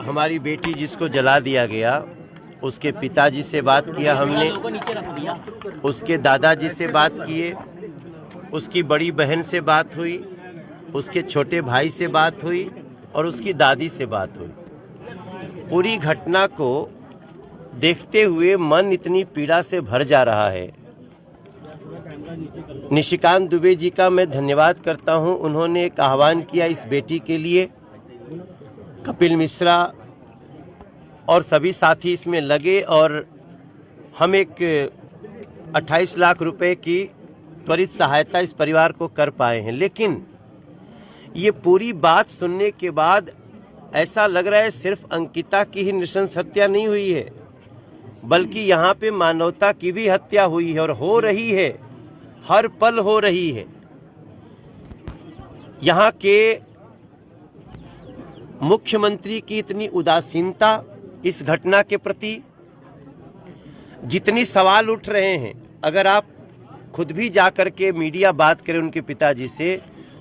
हमारी बेटी जिसको जला दिया गया, उसके पिताजी से बात किया हमने, उसके दादाजी से बात किए, उसकी बड़ी बहन से बात हुई, उसके छोटे भाई से बात हुई और उसकी दादी से बात हुई। पूरी घटना को देखते हुए मन इतनी पीड़ा से भर जा रहा है। निशिकांत दुबे जी का मैं धन्यवाद करता हूं। उन्होंने एक आह्वान किया इस बेटी के लिए। कपिल मिश्रा और सभी साथी इसमें लगे और हम एक 28 लाख रुपए की त्वरित सहायता इस परिवार को कर पाए हैं। लेकिन ये पूरी बात सुनने के बाद ऐसा लग रहा है सिर्फ अंकिता की ही नृशंस हत्या नहीं हुई है, बल्कि यहाँ पे मानवता की भी हत्या हुई है और हो रही है, हर पल हो रही है। यहाँ के मुख्यमंत्री की इतनी उदासीनता इस घटना के प्रति, जितनी सवाल उठ रहे हैं, अगर आप खुद भी जाकर के मीडिया बात करें उनके पिताजी से,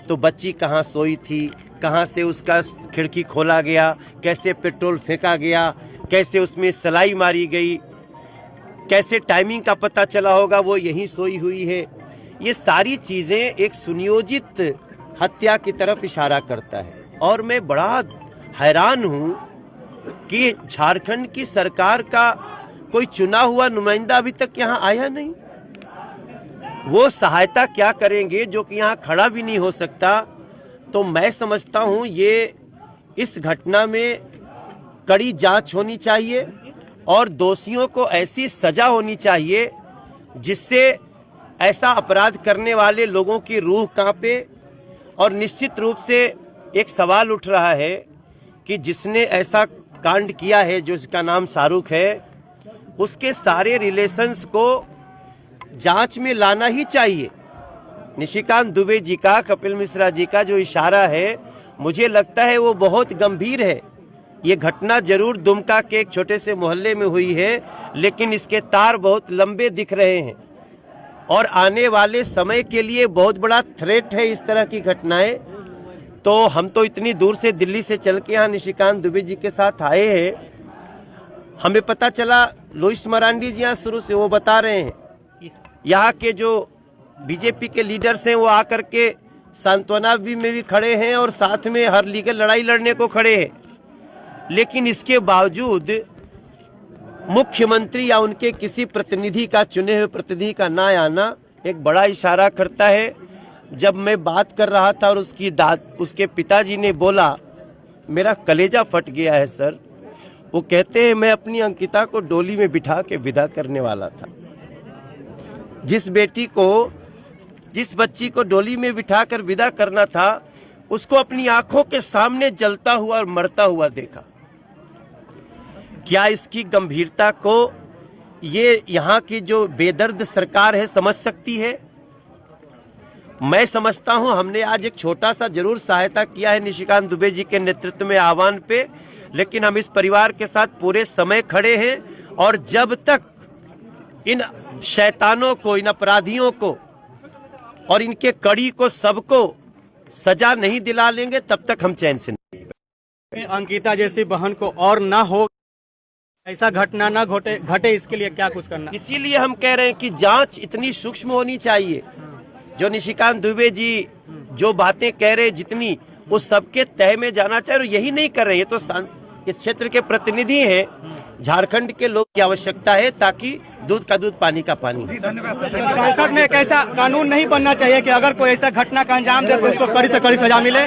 तो बच्ची कहाँ सोई थी, कहाँ से उसका खिड़की खोला गया, कैसे पेट्रोल फेंका गया, कैसे उसमें सलाई मारी गई, कैसे टाइमिंग का पता चला होगा वो यहीं सोई हुई है। ये सारी चीज़ें एक सुनियोजित हत्या की तरफ इशारा करता है। और मैं बड़ा हैरान हूँ कि झारखंड की सरकार का कोई चुना हुआ नुमाइंदा अभी तक यहाँ आया नहीं। वो सहायता क्या करेंगे जो कि यहाँ खड़ा भी नहीं हो सकता। तो मैं समझता हूँ ये इस घटना में कड़ी जांच होनी चाहिए और दोषियों को ऐसी सजा होनी चाहिए जिससे ऐसा अपराध करने वाले लोगों की रूह कांपे। और निश्चित रूप से एक सवाल उठ रहा है कि जिसने ऐसा कांड किया है, जो जिसका नाम शाहरुख है, उसके सारे रिलेशंस को जांच में लाना ही चाहिए। निशिकांत दुबे जी का, कपिल मिश्रा जी का जो इशारा है, मुझे लगता है वो बहुत गंभीर है। ये घटना जरूर दुमका के एक छोटे से मोहल्ले में हुई है, लेकिन इसके तार बहुत लंबे दिख रहे हैं और आने वाले समय के लिए बहुत बड़ा थ्रेट है इस तरह की घटनाएं। तो हम तो इतनी दूर से दिल्ली से चल के यहाँ निशिकांत दुबे जी के साथ आए हैं। हमें पता चला, लुइस मरांडी जी यहाँ शुरू से वो बता रहे हैं, यहाँ के जो बीजेपी के लीडर्स हैं वो आकर के सांत्वना में भी खड़े हैं और साथ में हर लीगल लड़ाई लड़ने को खड़े हैं। लेकिन इसके बावजूद मुख्यमंत्री या उनके किसी प्रतिनिधि का, चुने हुए प्रतिनिधि का ना आना एक बड़ा इशारा करता है। जब मैं बात कर रहा था और उसके पिताजी ने बोला, मेरा कलेजा फट गया है सर। वो कहते हैं मैं अपनी अंकिता को डोली में बिठा के विदा करने वाला था। जिस बच्ची को डोली में बिठा कर विदा करना था, उसको अपनी आंखों के सामने जलता हुआ और मरता हुआ देखा। क्या इसकी गंभीरता को ये यहाँ की जो बेदर्द सरकार है समझ सकती है? मैं समझता हूं हमने आज एक छोटा सा जरूर सहायता किया है निशिकांत दुबे जी के नेतृत्व में आह्वान पे, लेकिन हम इस परिवार के साथ पूरे समय खड़े हैं। और जब तक इन शैतानों को, इन अपराधियों को और इनके कड़ी को, सबको सजा नहीं दिला लेंगे, तब तक हम चैन से नहीं। अंकिता जैसी बहन को और ना हो, ऐसा घटना ना घटे, इसके लिए क्या कुछ करना? इसीलिए हम कह रहे हैं कि जांच इतनी सूक्ष्म होनी चाहिए। जो निशिकांत दुबे जी जो बातें कह रहे हैं, जितनी, वो सबके तह में जाना चाहिए। और यही नहीं कर रहे हैं, तो इस क्षेत्र के प्रतिनिधि हैं, झारखंड के लोग की आवश्यकता है ताकि दूध का दूध, पानी का पानी। संसद में एक ऐसा कानून नहीं बनना चाहिए कि अगर कोई ऐसा घटना का अंजाम दे तो उसको कड़ी से कड़ी सजा मिले?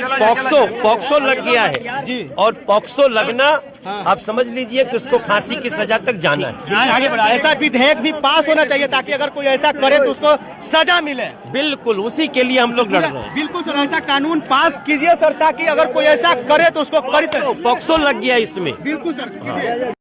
पॉक्सो लग गया है जी, और पॉक्सो लगना, आप समझ लीजिए कि उसको फांसी की सजा तक जाना है। ऐसा विधेयक भी पास होना चाहिए ताकि अगर कोई ऐसा करे तो उसको सजा मिले। बिल्कुल, उसी के लिए हम लोग लड़ रहे हैं। बिल्कुल सर, ऐसा कानून पास कीजिए सर, ताकि अगर कोई ऐसा करे तो उसको कड़ी से। पॉक्सो लग गया इसमें। बिल्कुल सर।